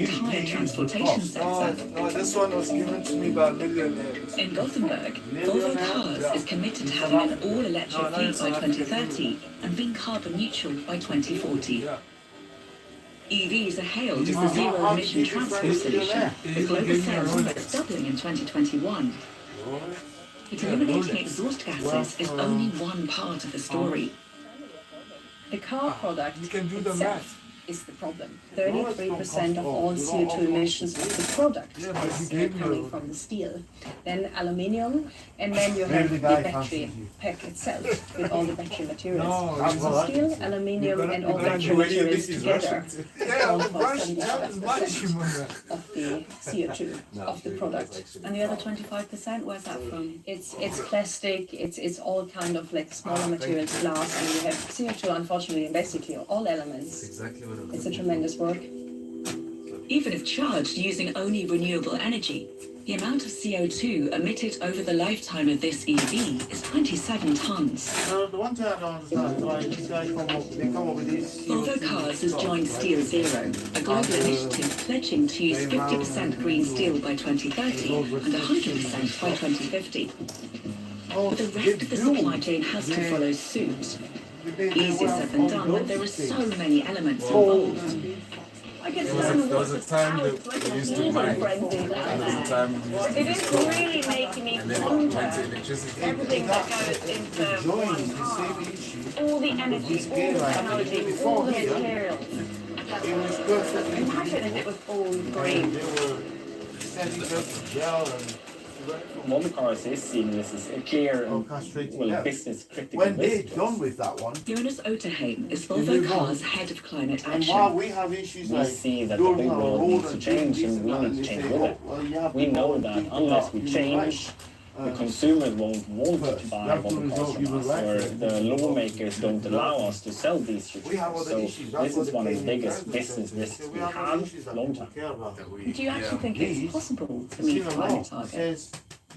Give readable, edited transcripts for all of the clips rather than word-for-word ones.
entire transportation sector. No, this one was given to me by millionaires. In Gothenburg, Volvo Cars is committed to having an all-electric fleet by 2030 and being carbon neutral by 2040. EVs are hailed as the zero-emission transport solution, with global sales almost doubling in 2021. But eliminating exhaust gases is only one part of the story. The car product You can do the itself math. is the problem. 33% of all CO2 emissions of the product is coming from the steel. Then aluminium, and then you have the battery pack itself with all the battery materials. So steel, aluminium, and all battery materials together account for 75% of the CO2 of the product. And the other 25%, where's that from? It's plastic, it's all kind of like smaller materials, glass, and you have CO2 unfortunately in basically all elements. It's a tremendous work. Even if charged using only renewable energy, the amount of CO2 emitted over the lifetime of this EV is 27 tons. The one thing I don't understand is why these guys come up with these. Volvo Cars has joined Steel Zero, a global initiative pledging to use 50% green steel by 2030 and 100% by 2050. But the rest of the supply chain has to follow suit. Easier said than done when there are so many elements involved. I guess There was a time that we used to mine. And there was a time we used to it is really making me and then it went to wonder electricity. everything that goes into one car. All the energy, all the technology, all the materials. It was perfect. Imagine if it was all green. They were setting up gel and Volvo Cars is seen this as a clear and business critical when they're risk. done with that one, Jonas Oterheim is Volvo Cars' head of climate and while action. we have issues We like see that the building whole our world road needs to and change doing and we this need and to that, change they with say, it. oh, well, you have We to know go that keep it unless up we human change, rights. the consumers won't want to You buy have to Volvo resolve Cars from human us, rights. or the lawmakers don't allow us to sell these ships. We have other So issues. That's this what is the one of the Kenyan biggest president business said. risks we other have issues that long people term. care about. Do you actually think it's possible to meet Seen a climate law targets? says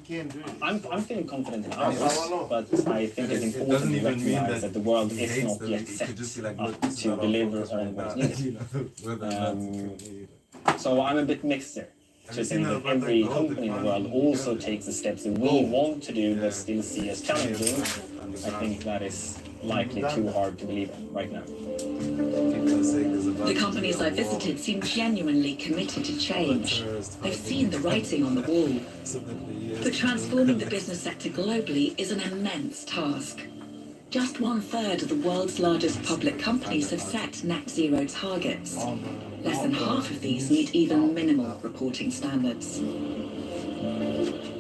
you can't do it. I'm feeling confident in That's ours, our law. but I think it's It important doesn't to even mean recognize that the world he is hates not them. yet It set could just be like, up look, this is to not our deliver focus on right what's now. needed. You know, whether that's So I'm a bit mixed there. Have you To seen think that the every gold company in the world economy? also takes the steps that we want to do but still see as challenging. I think that is likely too hard to believe in right now. People are saying there's a The bunch companies I visited seem genuinely committed to change. They've seen the writing on the wall. But transforming the business sector globally is an immense task. Just 1/3 of the world's largest public companies have set net zero targets. Less than half of these meet even minimal reporting standards.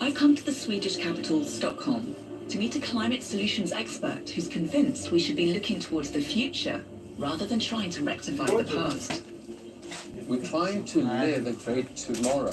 I've come to the Swedish capital, Stockholm, to meet a climate solutions expert who's convinced we should be looking towards the future rather than trying to rectify the past. We're trying to live and create tomorrow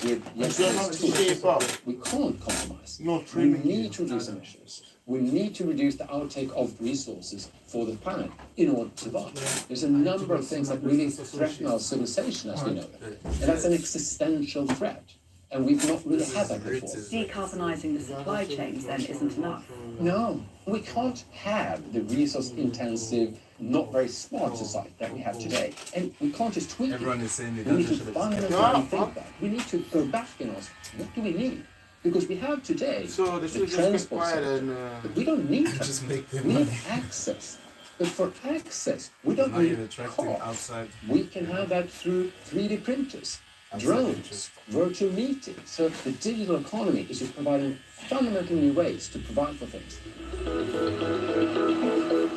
with yesterday's tools. We can't compromise. We need to reduce emissions. We need to reduce the outtake of resources for the planet in order to survive. There's a number of things that really threaten our civilization as we know it. And that's an existential threat. And we've not really had that before. Decarbonising the supply chains then isn't enough. No, we can't have the resource-intensive, not very smart society that we have today. And we can't just tweak Everyone it. is saying it We need to doesn't. fundamentally think that. We need to go back and ask, what do we need? Because we have today So they the should just get transport quiet sector, and but we don't need that. Just make them We need money. access. But for access, we don't Now you're need attracting cars. outside. We can have that through 3D printers, drones, virtual meetings. So the digital economy is just providing fundamental new ways to provide for things.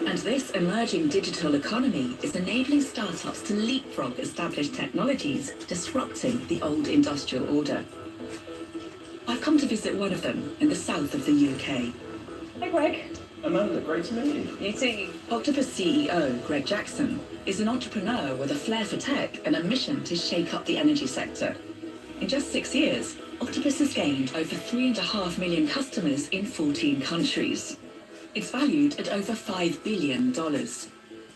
And this emerging digital economy is enabling startups to leapfrog established technologies, disrupting the old industrial order. I've come to visit one of them in the south of the UK. Hi, Greg. Amanda, great to meet you. You too. Octopus CEO Greg Jackson is an entrepreneur with a flair for tech and a mission to shake up the energy sector. In just 6 years, Octopus has gained over 3.5 million customers in 14 countries. It's valued at over $5 billion.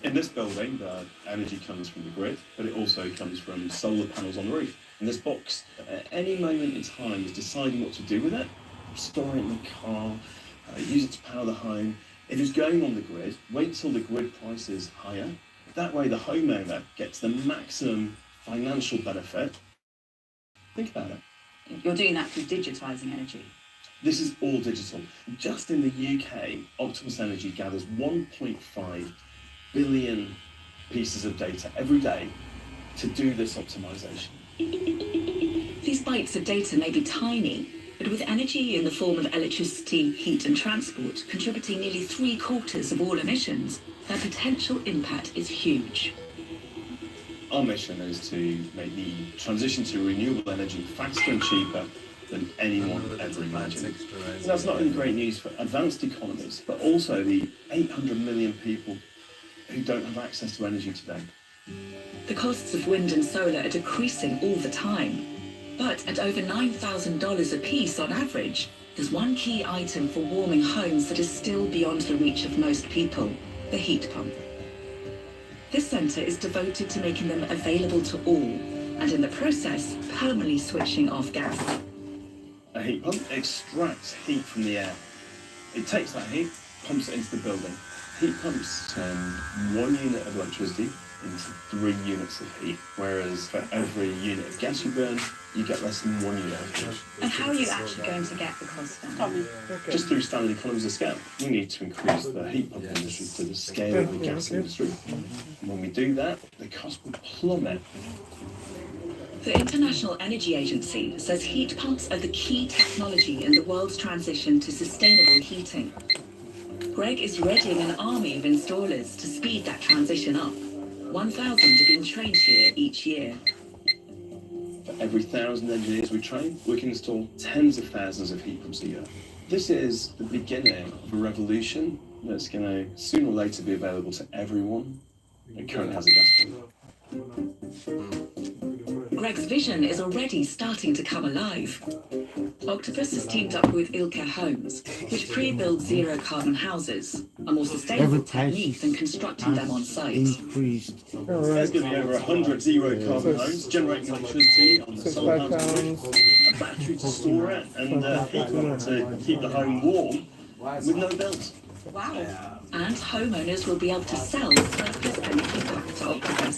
In this building, the energy comes from the grid, but it also comes from solar panels on the roof. And this box, at any moment in time, is deciding what to do with it. Store it in the car, use it to power the home. If it's going on the grid, wait till the grid price is higher. That way the homeowner gets the maximum financial benefit. Think about it. You're doing that through digitising energy. This is all digital. Just in the UK, Octopus Energy gathers 1.5 billion pieces of data every day to do this optimization. These bytes of data may be tiny, but with energy in the form of electricity, heat and transport contributing nearly 3/4 of all emissions, their potential impact is huge. Our mission is to make the transition to renewable energy faster and cheaper than anyone ever imagined. And that's not only great news for advanced economies, but also the 800 million people who don't have access to energy today. The costs of wind and solar are decreasing all the time, but at over $9,000 a piece on average, there's one key item for warming homes that is still beyond the reach of most people: the heat pump. This centre is devoted to making them available to all, and in the process, permanently switching off gas. A heat pump extracts heat from the air. It takes that heat, pumps it into the building. Heat pumps turn 1 unit of electricity into 3 units of heat, whereas for every unit of gas you burn, you get less than 1 unit of heat. And how are you actually going to get the cost down? Just through standard economies of scale. We need to increase the heat pump industry to the scale of the gas industry. And when we do that, the cost will plummet. The International Energy Agency says heat pumps are the key technology in the world's transition to sustainable heating. Greg is readying an army of installers to speed that transition up. 1,000 are being trained here each year. For every 1,000 engineers we train, we can install tens of thousands of heat pumps a year. This is the beginning of a revolution that's going to sooner or later be available to everyone that currently has a gas pump. Greg's vision is already starting to come alive. Octopus has teamed up with Ilke Homes, which pre-build zero-carbon houses, a more sustainable technique than constructing them on site. There's going to be over 100 zero-carbon homes generating electricity on the solar panels, a battery to store it, and heat pump to keep the home warm with no bills. Wow. And homeowners will be able to sell surplus energy back to Octopus,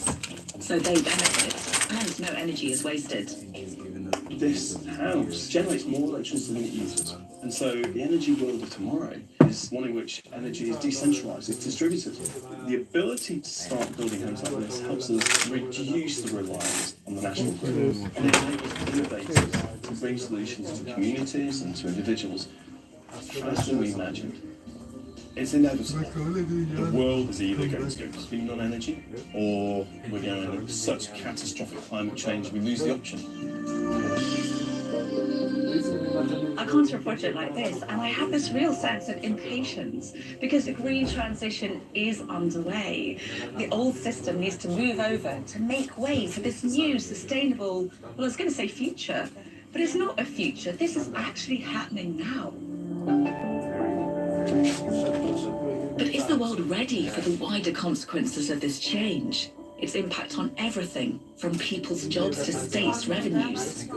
so they benefit and no energy is wasted. This house generates more electricity than it uses. And so the energy world of tomorrow is one in which energy is decentralized, it's distributed. The ability to start building homes like this helps us reduce the reliance on the national grid. And it enables innovators to bring solutions to communities and to individuals faster than we imagined. It's inevitable. The world is either going to go clean on energy, or we're going to have such catastrophic climate change we lose the option. I come to a project like this and I have this real sense of impatience because the green transition is underway. The old system needs to move over to make way for this new sustainable, well, I was going to say future, but it's not a future. This is actually happening now. But is the world ready for the wider consequences of this change? Its impact on everything, from people's jobs to states' revenues.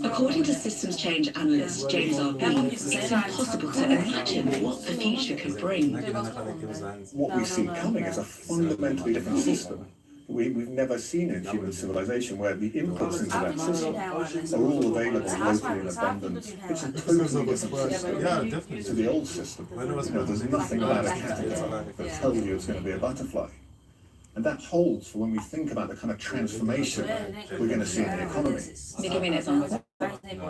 According to systems change analyst James R. Bean, it's impossible to imagine what the future could bring. What we see coming is a fundamentally different system. We've never seen in human civilization where the inputs into that system are all available locally in abundance. It's a totally different system to the old system. There's nothing about a caterpillar that tells you it's going to be a butterfly. And that holds for when we think about the kind of transformation we're going to see in the economy. Can you give me an example?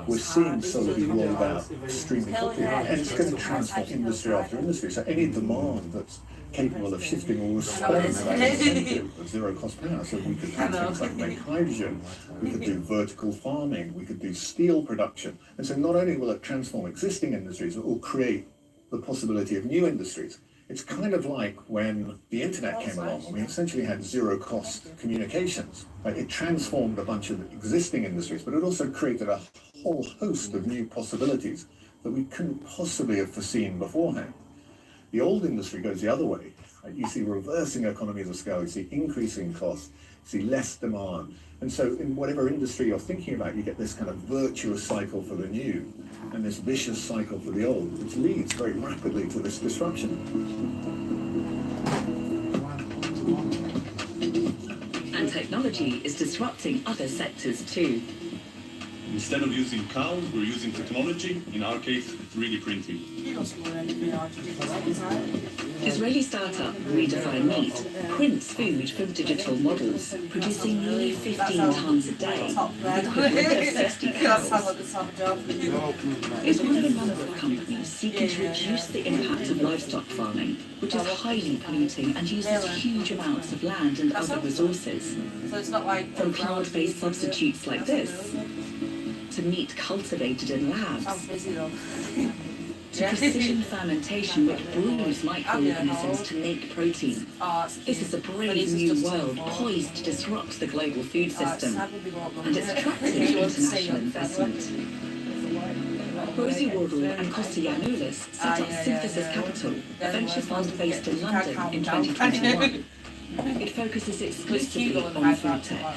We're seeing solar be rolled out extremely quickly, and it's going to transform industry after industry. So any demand that's capable of shifting will respond to that incentive of zero-cost power. So we could do things like make hydrogen, we could do vertical farming, we could do steel production. And so not only will it transform existing industries, it will create the possibility of new industries. It's kind of like when the internet came along, and we essentially had zero-cost communications. It transformed a bunch of existing industries, but it also created a whole host of new possibilities that we couldn't possibly have foreseen beforehand. The old industry goes the other way. You see reversing economies of scale, you see increasing costs, you see less demand. And so in whatever industry you're thinking about, you get this kind of virtuous cycle for the new and this vicious cycle for the old, which leads very rapidly to this disruption. And technology technology is disrupting other sectors too. Instead of using cows, we're using technology. In our case, 3D printing. Israeli startup Redefine Meat prints food from digital models, producing nearly 15 tons a day, equivalent of 60 cows. It's one of a number of companies seeking to reduce the impact of livestock farming, which is highly polluting and uses huge amounts of land and other resources. From plant-based substitutes like this, to meat cultivated in labs, to precision fermentation which brews microorganisms to make protein. This is a brave new world poised to disrupt the global food system, and it's attracting international investment. Rosie Wardle and Costa Yanoulis set up Synthesis Capital, a venture fund based in London in 2021. It focuses exclusively on food tech.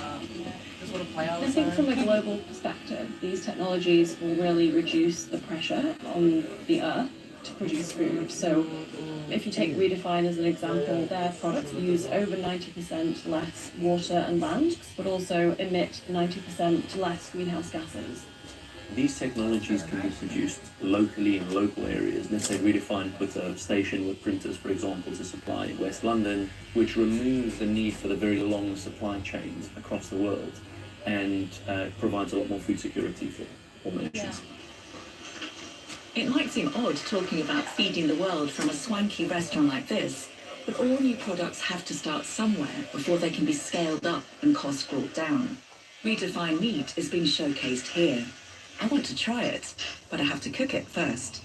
I think from a global perspective, these technologies will really reduce the pressure on the earth to produce food. So if you take Redefine as an example, their products use over 90% less water and land, but also emit 90% less greenhouse gases. These technologies can be produced locally in local areas. Let's say Redefine put a station with printers, for example, to supply West London, which removes the need for the very long supply chains across the world, and provides a lot more food security for all nations. It might seem odd talking about feeding the world from a swanky restaurant like this, but all new products have to start somewhere before they can be scaled up and costs brought down. Redefine Meat is being showcased here. I want to try it, but I have to cook it first.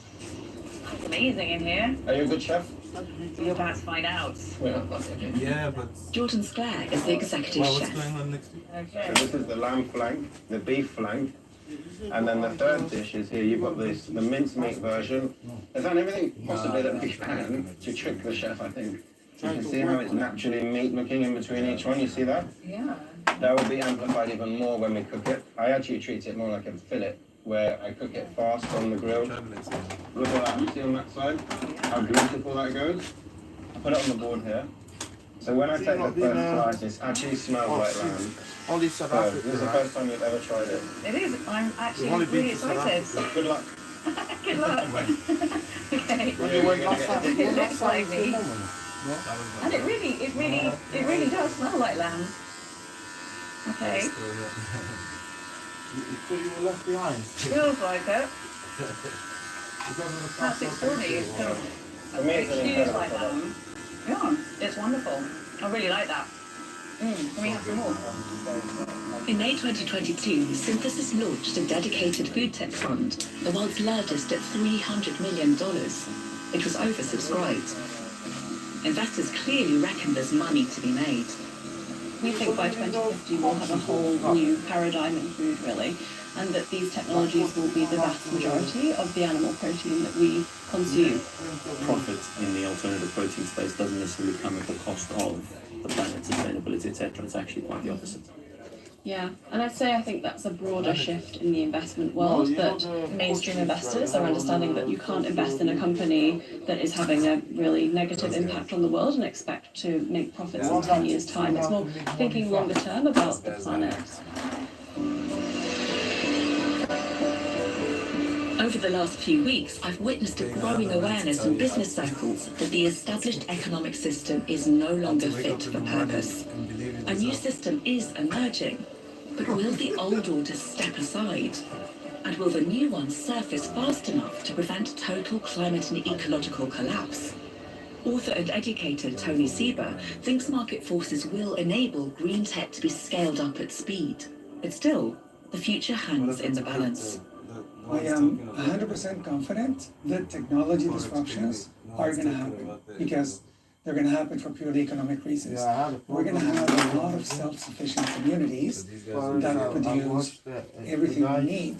It's amazing in here. Are you a good chef? You're about to find out. Yeah, but Jordan Sclair is the executive what's chef. going on next week? So this is the lamb flank, the beef flank, and then the third dish is here. You've got this, the mincemeat version. There's done everything possibly that we can to trick the chef, I think. You can see how it's naturally meat looking in between each one. You see that? Yeah. That will be amplified even more when we cook it. I actually treat it more like a fillet, where I cook it fast on the grill. Look at that, you see on that side? How beautiful that goes. I put it on the board here. So when I take the first slice, it actually smells like lamb. Only South So Africa, this is the first time you've ever tried it. It is. I'm actually only been really to South excited. Good luck. Good luck. Okay. When you went last time, It looks like me. Yeah. And it really does smell like lamb. Okay. So you were left behind. Feels like it. That's extraordinary. So, For me, it's an it feels incredible like product. lamb. Yeah, it's wonderful. I really like that. Can we have some more? In May 2022, Synthesis launched a dedicated food tech fund, the world's largest at $300 million. It was oversubscribed. Investors clearly reckon there's money to be made. We think by 2050 we'll have a whole new paradigm in food, really, and that these technologies will be the vast majority of the animal protein that we consume. Profit in the alternative protein space doesn't necessarily come at the cost of the planet, sustainability, etc. It's actually quite the opposite. Yeah, and I'd say I think that's a broader shift in the investment world, that mainstream investors are understanding that you can't invest in a company that is having a really negative impact on the world and expect to make profits in 10 years' time. It's more thinking longer term about the planet. Over the last few weeks, I've witnessed a growing awareness in business circles that the established economic system is no longer fit for purpose. A new system is emerging, but will the old order step aside? And will the new one surface fast enough to prevent total climate and ecological collapse? Author and educator Tony Seba thinks market forces will enable green tech to be scaled up at speed. But still, the future hangs in the balance. I am 100% confident that technology disruptions are going to happen because they're going to happen for purely economic reasons. We're going to have a lot of self-sufficient communities that produce everything we need: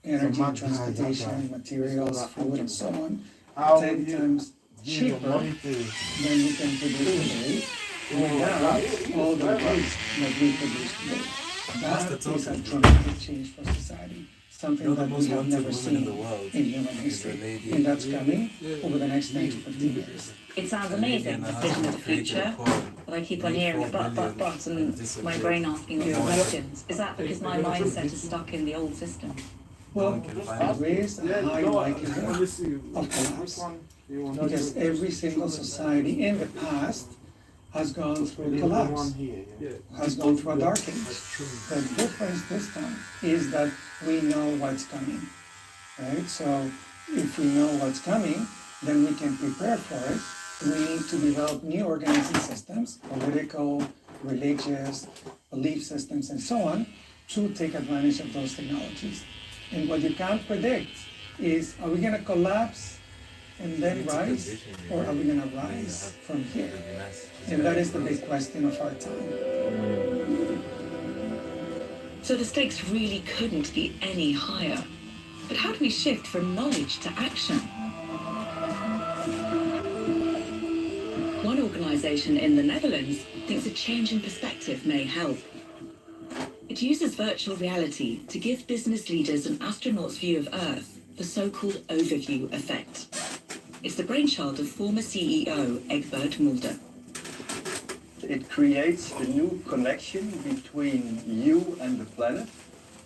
energy, transportation, materials, food, and so on, 10 times cheaper than we can produce today without all the waste that we produce today. That is a dramatic change for society, something that we have never seen in human history, and that's coming over the next 10 to 15 years. It sounds amazing, the vision of the future, but I keep on hearing but, and my brain asking all the questions. Is that because my mindset is stuck in the old system? Well, there is a high likelihood of collapse, because every single society in the past has gone through collapse, has gone through a dark age. The difference this time is that we know what's coming, right? So if we know what's coming, then we can prepare for it. We need to develop new organizing systems, political, religious, belief systems, and so on, to take advantage of those technologies. And what you can't predict is, are we gonna collapse and then rise, or are we gonna rise from here? And that is the big question of our time. So the stakes really couldn't be any higher. But how do we shift from knowledge to action? One organisation in the Netherlands thinks a change in perspective may help. It uses virtual reality to give business leaders an astronaut's view of Earth, the so-called overview effect. It's the brainchild of former CEO Egbert Mulder. It creates a new connection between you and the planet.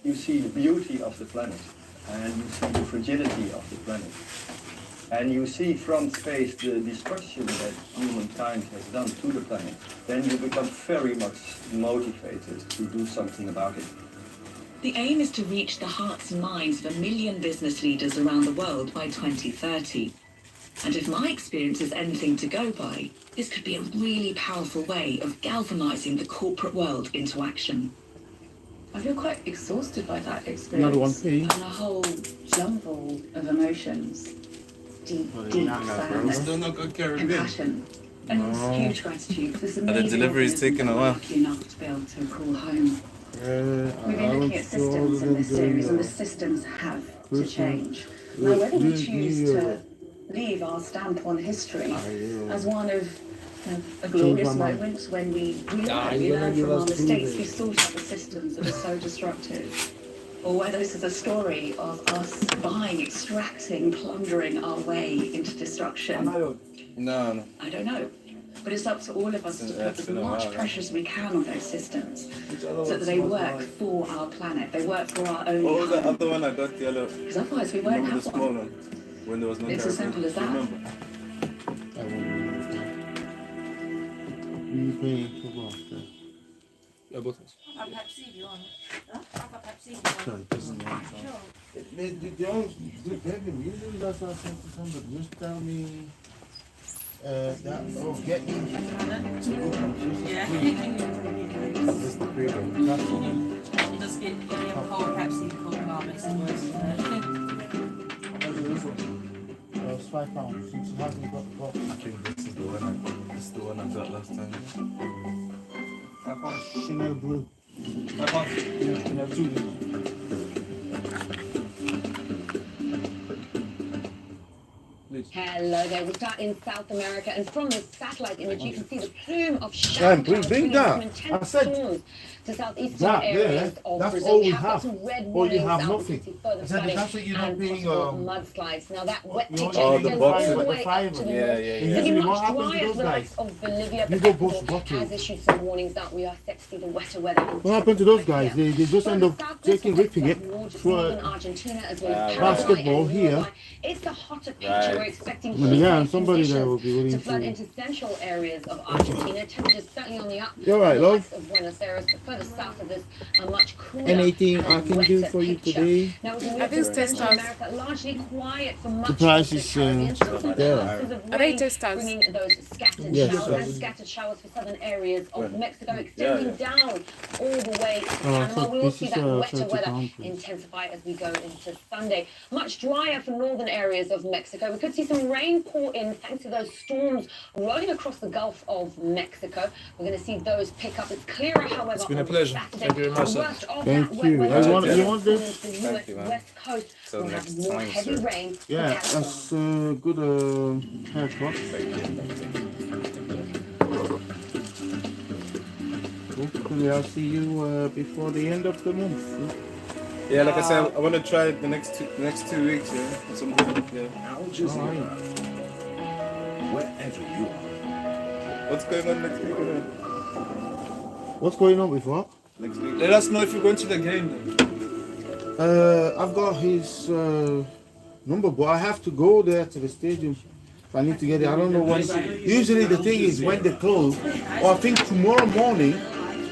You see the beauty of the planet, and you see the fragility of the planet. And you see from space the destruction that humankind has done to the planet. Then you become very much motivated to do something about it. The aim is to reach the hearts and minds of 1 million business leaders around the world by 2030. And if my experience is anything to go by, this could be a really powerful way of galvanizing the corporate world into action. I feel quite exhausted by that experience. Another one, please. And a whole jumble of emotions. Deep sadness, compassion, and huge gratitude for this amazing delivery's taking a while. Lucky enough to be able to call home. We've been looking at systems in this series, and the systems have to change. Now, whether we choose to leave our stamp on history as one of a glorious moment when we learn from our mistakes, we sort out the systems that are so destructive, or whether this is a story of us buying, extracting, plundering our way into destruction. No. I don't know. But it's up to all of us to put as much pressure as we can on those systems so that they work for our planet, they work for our own. What was that other one I got yellow? Because otherwise we won't have one. When there was no It's as simple as that. Pepsi if you want. I've got Pepsi if you want. Just tell me that get me. Yeah. That's the freedom. That's the one. You just get a cold Pepsi, cold bar makes it worse. It's £5 since it hasn't got the box. I think this is the one I got last time. Chanel blue. Yeah, Chanel 2. Hello there, we start in South America, and from this satellite image you can see the plume of shower clouds bringing some intense storms to southeastern areas of that's Brazil. all we We have got have. some red Or warnings you have out nothing. to further I said, flooding that's what you're not and being, possible mudslides. Now that wet you extends know, the all box the with way the up fiber. to the Yeah, north. yeah, It's yeah. looking What much happens to drier those for the likes guys? of Bolivia, You but go Ecuador bust bottle. has issued some warnings that we are set to see the wetter weather. What happened to those guys? They just end up ripping it for Argentina as well as basketball here. It's the hotter picture. We're expecting Yeah, and somebody there will be willing to flood to. into central areas of Argentina. Temperatures certainly on the up. You're right, the love. likes of Buenos Aires, but further south of this, a much cooler. Anything and I can do wetter for you picture. today? Now, as we Are move these to Central testers? America, largely quiet for much The of price the is Caribbean. Still some there. chances of Are they rain, testers? bringing those scattered Yes. showers and scattered showers for southern areas of Mexico, extending down all the way to Oh, Panama. so We will this see is, that wetter 30 weather pounds, please. intensify as we go into Sunday. Much drier for northern areas of Mexico. We could see some rain pour in thanks to those storms rolling across the Gulf of Mexico. We're going to see those pick up. It's clearer, however, It's been a on pleasure. Saturday. Thank you very much, The sir. worst of Thank that wet you. weather You want towards this? the Thank you, US man. West Coast. Till We'll next have more time, heavy sir. rain. Yeah, for that's good haircut. Hopefully I'll see you before the end of the month. Yeah, like I said, I want to try it the next 2 weeks. Yeah, or something. Yeah. Al Jazeera. Wherever you are. What's going on next week? What's going on with what? Next week. Let us know if you're going to the game. Then. I've got his number, but I have to go there to the stadium. If I need to get it, I don't know when. Usually the thing is when they close, or I think tomorrow morning,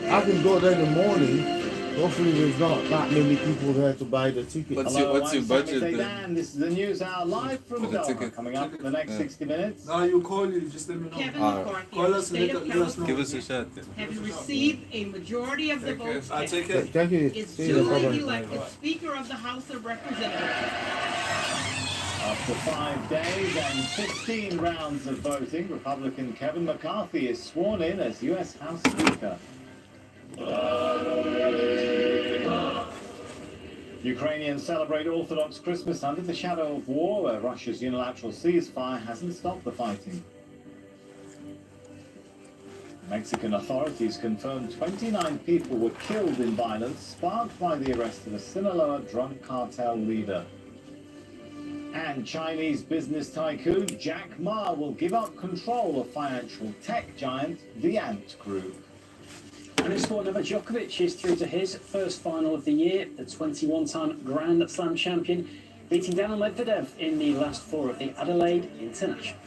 I can go there in the morning. Hopefully there's not that many people there to buy the ticket. What's your budget then? This is the news hour live from Doha, coming up in the next 60 minutes. No, you call you, just let me know. Kevin McCarthy, Call us state of California, give us a shot. having received a majority of the votes, I'll take it. Thank you. is See you. duly Bye-bye. elected Speaker of the House of Representatives. After 5 days and 16 rounds of voting, Republican Kevin McCarthy is sworn in as U.S. House Speaker. Ukrainians celebrate Orthodox Christmas under the shadow of war, where Russia's unilateral ceasefire hasn't stopped the fighting. Mexican authorities confirmed 29 people were killed in violence sparked by the arrest of a Sinaloa drug cartel leader. And Chinese business tycoon Jack Ma will give up control of financial tech giant the Ant Group. And in sport, Novak Djokovic is through to his first final of the year, the 21-time Grand Slam champion, beating Daniil Medvedev in the last four of the Adelaide International.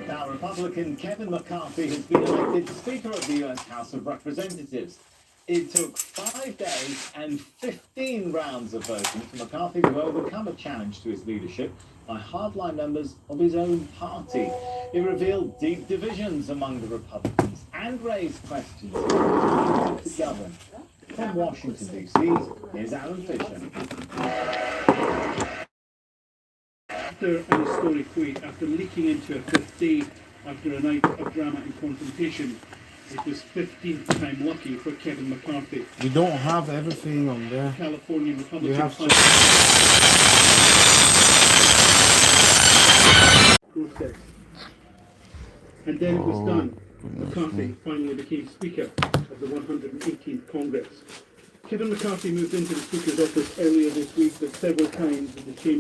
Now, Republican Kevin McCarthy has been elected Speaker of the U.S. House of Representatives. It took 5 days and 15 rounds of voting for McCarthy to overcome a challenge to his leadership by hardline members of his own party. It revealed deep divisions among the Republicans and raised questions about to govern. From Washington, D.C., here's Alan Fisher. After an historic week, after leaking into a fifth day, after a night of drama and confrontation, it was 15th time lucky for Kevin McCarthy. We don't have everything on there. Californian Republican We have process. And then it was done. McCarthy finally became Speaker of the 118th Congress. Kevin McCarthy moved into the Speaker's office earlier this week, but several times in the chamber